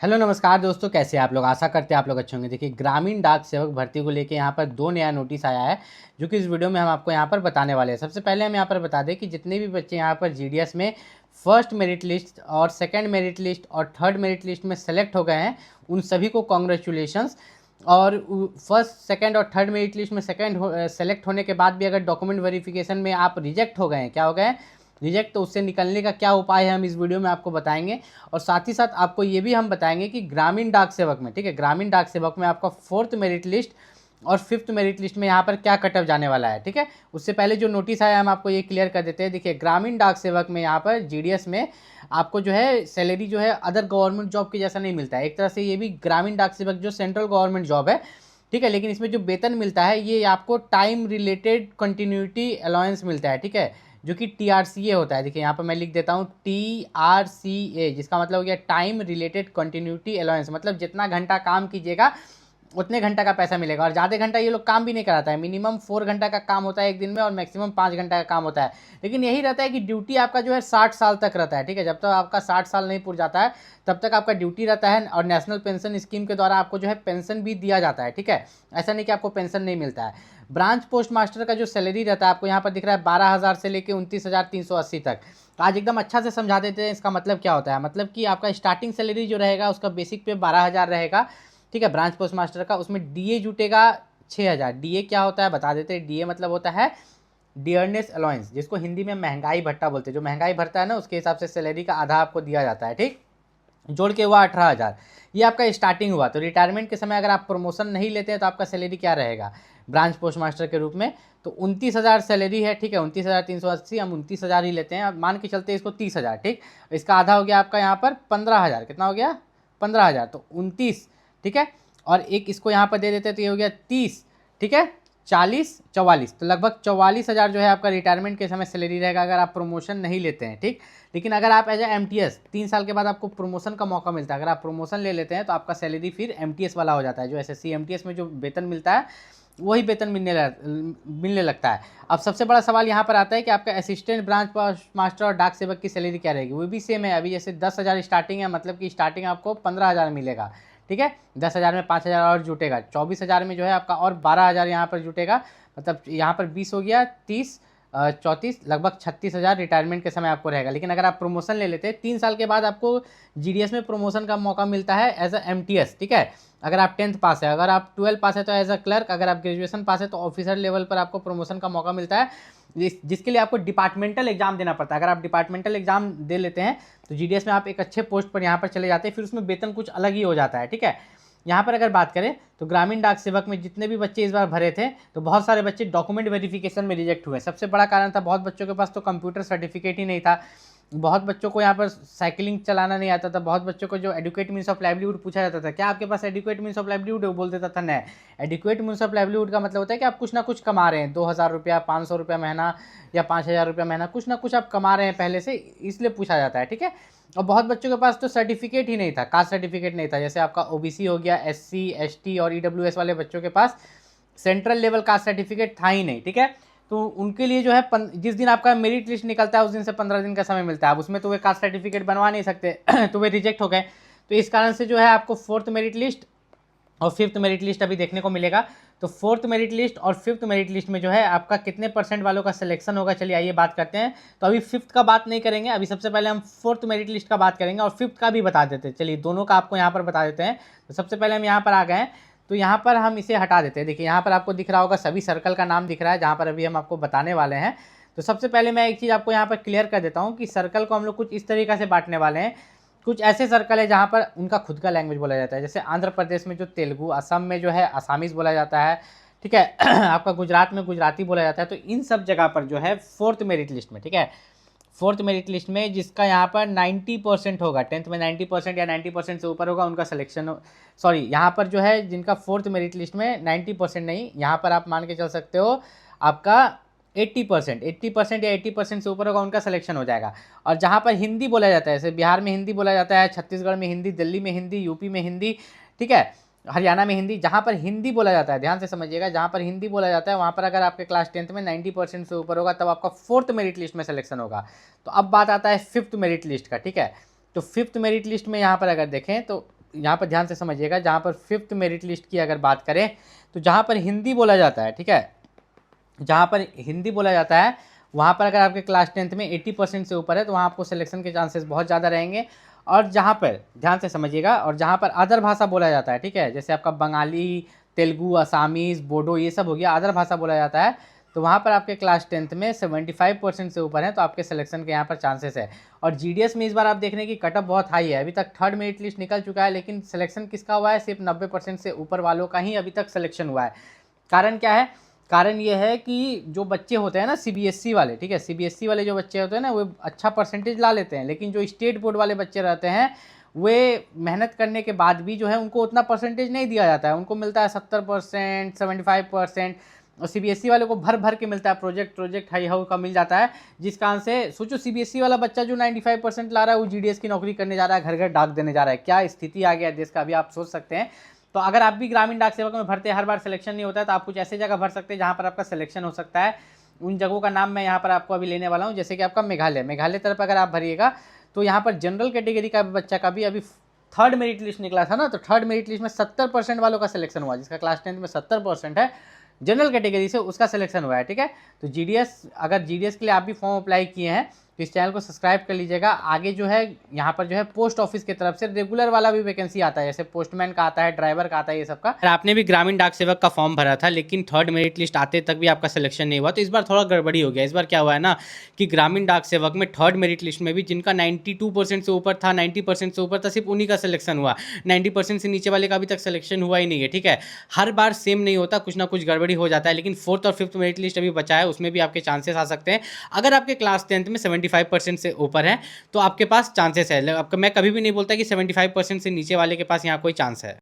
Hello नमस्कार दोस्तों, कैसे हैं आप लोग। आशा करते हैं आप लोग अच्छे होंगे। देखिए, ग्रामीण डाक सेवक भर्ती को लेके यहाँ पर दो नया नोटिस आया है, जो कि इस वीडियो में हम आपको यहाँ पर बताने वाले हैं। सबसे पहले हम यहाँ पर बता दें कि जितने भी बच्चे यहाँ पर जीडीएस में फर्स्ट मेरिट लिस्ट और सेकंड मेरिट लिस्ट और थर्ड मेरिट लिस्ट में सेलेक्ट हो गए हैं, उन सभी को कॉन्ग्रेचुलेशंस। और फर्स्ट सेकंड और थर्ड मेरिट लिस्ट में सेलेक्ट होने के बाद भी अगर डॉक्यूमेंट वेरिफिकेशन में आप रिजेक्ट हो गए हैं, क्या हो गए रिजेक्ट, तो उससे निकलने का क्या उपाय है हम इस वीडियो में आपको बताएंगे। और साथ ही साथ आपको ये भी हम बताएंगे कि ग्रामीण डाक सेवक में, ठीक है, ग्रामीण डाक सेवक में आपका फोर्थ मेरिट लिस्ट और फिफ्थ मेरिट लिस्ट में यहाँ पर क्या कटअप जाने वाला है, ठीक है। उससे पहले जो नोटिस आया हम आपको ये क्लियर कर देते हैं। देखिए, ग्रामीण डाक सेवक में यहाँ पर जीडीएस में आपको जो है सैलरी जो है अदर गवर्नमेंट जॉब के जैसा नहीं मिलता है। एक तरह से ये भी ग्रामीण डाक सेवक जो सेंट्रल गवर्नमेंट जॉब है, ठीक है, लेकिन इसमें जो वेतन मिलता है ये आपको टाइम रिलेटेड कंटिन्यूटी अलाउंस मिलता है, ठीक है, जो कि TRCA होता है। देखिए यहाँ पर मैं लिख देता हूँ TRCA, जिसका मतलब हो गया टाइम रिलेटेड कंटिन्यूटी अलाउंस। मतलब जितना घंटा काम कीजिएगा उतने घंटा का पैसा मिलेगा। और ज़्यादा घंटा ये लोग काम भी नहीं कराता है। मिनिमम 4 घंटा का काम होता है एक दिन में और मैक्सिमम 5 घंटा का काम होता है। लेकिन यही रहता है कि ड्यूटी आपका जो है 60 साल तक रहता है, ठीक है। जब तक आपका 60 साल नहीं पूर जाता है तब तक आपका ड्यूटी रहता है। और नेशनल पेंशन स्कीम के द्वारा आपको जो है पेंशन भी दिया जाता है, ठीक है। ऐसा नहीं कि आपको पेंशन नहीं मिलता है। ब्रांच पोस्ट मास्टर का जो सैलरी रहता है आपको यहाँ पर दिख रहा है 12,000 से लेकर 29,380 तक। तो आज एकदम अच्छा से समझा देते हैं इसका मतलब क्या होता है। मतलब कि आपका स्टार्टिंग सैलरी जो रहेगा उसका बेसिक पे 12,000 रहेगा, ठीक है, ब्रांच पोस्ट मास्टर का। उसमें डीए जुटेगा 6,000। डीए क्या होता है बता देते हैं। डीए मतलब होता है डियरनेस अलाउंस, जिसको हिंदी में महंगाई भत्ता बोलते हैं। जो महंगाई भरता है ना, उसके हिसाब से सैलरी का आधा आपको दिया जाता है, ठीक। जोड़ के हुआ 18,000। ये आपका स्टार्टिंग हुआ। तो रिटायरमेंट के समय अगर आप प्रमोशन नहीं लेते हैं तो आपका सैलरी क्या रहेगा ब्रांच पोस्ट मास्टर के रूप में, तो 29,000 सैलरी है, ठीक है। 29,380 हम 29,000 ही लेते हैं, मान के चलते इसको 30,000, ठीक। इसका आधा हो गया आपका यहाँ पर 15,000। कितना हो गया 15,000, तो 29, ठीक है। और एक इसको यहाँ पर दे देते हैं तो ये हो गया 30, ठीक है, 40, 44, तो लगभग 44,000 जो है आपका रिटायरमेंट के समय सैलरी रहेगा अगर आप प्रमोशन नहीं लेते हैं, ठीक। लेकिन अगर आप एज ए MTS 3 साल के बाद आपको प्रमोशन का मौका मिलता है, अगर आप प्रमोशन ले लेते हैं तो आपका सैलरी फिर MTS वाला हो जाता है। जो SSC MTS में जो वेतन मिलता है वही वेतन मिलने लगता है। अब सबसे बड़ा सवाल यहाँ पर आता है कि आपका असिस्टेंट ब्रांच मास्टर और डाक सेवक की सैलरी क्या रहेगी। वो भी सेम है। अभी जैसे 10,000 स्टार्टिंग है, मतलब कि स्टार्टिंग आपको 15,000 मिलेगा, ठीक है। 10,000 में 5,000 और जुटेगा, 24,000 में जो है आपका और 12,000 यहाँ पर जुटेगा। मतलब यहाँ पर 20 हो गया, 30, 34, लगभग 36,000 रिटायरमेंट के समय आपको रहेगा। लेकिन अगर आप प्रमोशन ले लेते हैं 3 साल के बाद आपको जीडीएस में प्रमोशन का मौका मिलता है एज अ MTS, ठीक है। अगर आप 10th पास है, अगर आप 12 पास है तो एज अ क्लर्क, अगर आप ग्रेजुएशन पास है तो ऑफिसर लेवल पर आपको प्रमोशन का मौका मिलता है, जिसके लिए आपको डिपार्टमेंटल एग्जाम देना पड़ता है। अगर आप डिपार्टमेंटल एग्जाम दे लेते हैं तो जीडीएस में आप एक अच्छे पोस्ट पर यहाँ पर चले जाते हैं, फिर उसमें वेतन कुछ अलग ही हो जाता है, ठीक है। यहाँ पर अगर बात करें तो ग्रामीण डाक सेवक में जितने भी बच्चे इस बार भरे थे तो बहुत सारे बच्चे डॉक्यूमेंट वेरिफिकेशन में रिजेक्ट हुए। सबसे बड़ा कारण था बहुत बच्चों के पास तो कंप्यूटर सर्टिफिकेट ही नहीं था। बहुत बच्चों को यहाँ पर साइकिलिंग चलाना नहीं आता था। बहुत बच्चों को जो एडुकेट मीन्स ऑफ लाइवलीहुड पूछा जाता था, क्या आपके पास एडुकेट मीन्स ऑफ लाइवलीहुड है, वो बोल देता था नहीं। एडुकेट मीन्स ऑफ लाइवलीहुड का मतलब होता है कि आप कुछ ना कुछ कमा रहे हैं, 2,000 रुपया, 500 रुपया महीना या 5,000 रुपया महीना, कुछ ना कुछ आप कमा रहे हैं पहले से, इसलिए पूछा जाता है, ठीक है। और बहुत बच्चों के पास तो सर्टिफिकेट ही नहीं था, कास्ट सर्टिफिकेट नहीं था। जैसे आपका OBC हो गया, SC ST और EWS वाले बच्चों के पास सेंट्रल लेवल कास्ट सर्टिफिकेट था ही नहीं, ठीक है। तो उनके लिए जो है जिस दिन आपका मेरिट लिस्ट निकलता है उस दिन से 15 दिन का समय मिलता है। अब उसमें तो वे कास्ट सर्टिफिकेट बनवा नहीं सकते तो वे रिजेक्ट हो गए। तो इस कारण से जो है आपको फोर्थ मेरिट लिस्ट और फिफ्थ मेरिट लिस्ट अभी देखने को मिलेगा। तो फोर्थ मेरिट लिस्ट और फिफ्थ मेरिट लिस्ट में जो है आपका कितने % वालों का सिलेक्शन होगा, चलिए आइए बात करते हैं। तो अभी फिफ्थ का बात नहीं करेंगे, अभी सबसे पहले हम फोर्थ मेरिट लिस्ट का बात करेंगे और फिफ्थ का भी बता देते हैं। चलिए दोनों का आपको यहाँ पर बता देते हैं। तो सबसे पहले हम यहाँ पर आ गए हैं, तो यहाँ पर हम इसे हटा देते हैं। देखिए यहाँ पर आपको दिख रहा होगा सभी सर्कल का नाम दिख रहा है जहाँ पर अभी हम आपको बताने वाले हैं। तो सबसे पहले मैं एक चीज़ आपको यहाँ पर क्लियर कर देता हूँ कि सर्कल को हम लोग कुछ इस तरीक़े से बांटने वाले हैं। कुछ ऐसे सर्कल है जहाँ पर उनका खुद का लैंग्वेज बोला जाता है, जैसे आंध्र प्रदेश में जो तेलुगु, असम में जो है असामीज बोला जाता है, ठीक है। आपका गुजरात में गुजराती बोला जाता है। तो इन सब जगह पर जो है फोर्थ मेरिट लिस्ट में, ठीक है, फोर्थ मेरिट लिस्ट में जिसका यहाँ पर 90% होगा, 10th में 90% या 90% से ऊपर होगा उनका सिलेक्शन, सॉरी यहाँ पर जो है जिनका फोर्थ मेरिट लिस्ट में 90% नहीं, यहाँ पर आप मान के चल सकते हो आपका 80% या 80% से ऊपर होगा उनका सिलेक्शन हो जाएगा। और जहाँ पर हिंदी बोला जाता है, जैसे बिहार में हिंदी बोला जाता है, छत्तीसगढ़ में हिंदी, दिल्ली में हिंदी, यूपी में हिंदी, ठीक है, हरियाणा में हिंदी, जहाँ पर हिंदी बोला जाता है, ध्यान से समझिएगा, जहाँ पर हिंदी बोला जाता है वहाँ पर अगर आपके क्लास 10th में 90% से ऊपर होगा तब आपका फोर्थ मेरिट लिस्ट में सिलेक्शन होगा। तो अब बात आता है फिफ्थ मेरिट लिस्ट का, ठीक है। तो फिफ्थ मेरिट लिस्ट में यहाँ पर अगर देखें तो यहाँ पर ध्यान से समझिएगा, जहाँ पर 5th मेरिट लिस्ट की अगर बात करें तो जहाँ पर हिंदी बोला जाता है, ठीक है, जहाँ पर हिंदी बोला जाता है वहाँ पर अगर आपके क्लास 10th में 80% से ऊपर है तो वहाँ आपको सिलेक्शन के चांसेस बहुत ज़्यादा रहेंगे। और जहाँ पर ध्यान से समझिएगा, और जहाँ पर अदर भाषा बोला जाता है, ठीक है, जैसे आपका बंगाली, तेलुगु, असामीज़, बोडो, ये सब हो गया, अदर भाषा बोला जाता है, तो वहाँ पर आपके क्लास 10th में 75% से ऊपर है तो आपके सिलेक्शन के यहाँ पर चांसेस है। और जीडीएस में इस बार आप देख रहे हैं कि कटअप बहुत हाई है, अभी तक 3rd मेरिट लिस्ट निकल चुका है, लेकिन सिलेक्शन किसका हुआ है, सिर्फ 90% से ऊपर वालों का ही अभी तक सिलेक्शन हुआ है। कारण क्या है? कारण ये है कि जो बच्चे होते हैं ना सीबीएसई वाले, ठीक है, सीबीएसई वाले जो बच्चे होते हैं ना वो अच्छा परसेंटेज ला लेते हैं, लेकिन जो स्टेट बोर्ड वाले बच्चे रहते हैं वे मेहनत करने के बाद भी जो है उनको उतना परसेंटेज नहीं दिया जाता है, उनको मिलता है 70%, 75%, और सीबीएसई वाले को भर भर के मिलता है, प्रोजेक्ट हाई हाउ का मिल जाता है। जिस कारण से सोचो सीबीएसई वाला बच्चा जो 95% ला रहा है वो जीडीएस की नौकरी करने जा रहा है, घर घर डाक देने जा रहा है। क्या स्थिति आ गया है देश का, अभी आप सोच सकते हैं। तो अगर आप भी ग्रामीण डाक सेवक में भरते, हर बार सिलेक्शन नहीं होता है, तो आप कुछ ऐसे जगह भर सकते हैं जहाँ पर आपका सिलेक्शन हो सकता है। उन जगहों का नाम मैं यहाँ पर आपको अभी लेने वाला हूँ, जैसे कि आपका मेघालय तरफ अगर आप भरिएगा तो यहाँ पर जनरल कैटेगरी का बच्चा का भी अभी 3rd मेरिट लिस्ट निकला था ना, तो 3rd मेरिट लिस्ट में 70% वालों का सिलेक्शन हुआ, जिसका क्लास 10th में 70% है जनरल कैटेगरी से, उसका सिलेक्शन हुआ है, ठीक है। तो जीडीएस, अगर जीडीएस के लिए आप भी फॉर्म अप्लाई किए हैं तो इस चैनल को सब्सक्राइब कर लीजिएगा। आगे जो है यहाँ पर जो है पोस्ट ऑफिस की तरफ से रेगुलर वाला भी वैकेंसी आता है, जैसे पोस्टमैन का आता है, ड्राइवर का आता है, ये सब का। अगर आपने भी ग्रामीण डाक सेवक का फॉर्म भरा था लेकिन 3rd मेरिट लिस्ट आते तक भी आपका सिलेक्शन नहीं हुआ, तो इस बार थोड़ा गड़बड़ी हो गया। इस बार क्या हुआ है ना कि ग्रामीण डाक सेवक में 3rd मेरिट लिस्ट में भी जिनका 92% से ऊपर था, 90% से ऊपर था, सिर्फ उन्हीं का सिलेक्शन हुआ। 90% से नीचे वाले का अभी तक सिलेक्शन हुआ ही नहीं है, ठीक है। हर बार सेम नहीं होता, कुछ ना कुछ गड़बड़ी हो जाता है, लेकिन 4th और 5th मेरिट लिस्ट अभी बचा है, उसमें भी आपके चांसेस आ सकते हैं। अगर आपके क्लास 10th में 75% से ऊपर है तो आपके पास चांसेस है। मैं कभी भी नहीं बोलता कि 75% से नीचे वाले के पास यहाँ कोई चांस है।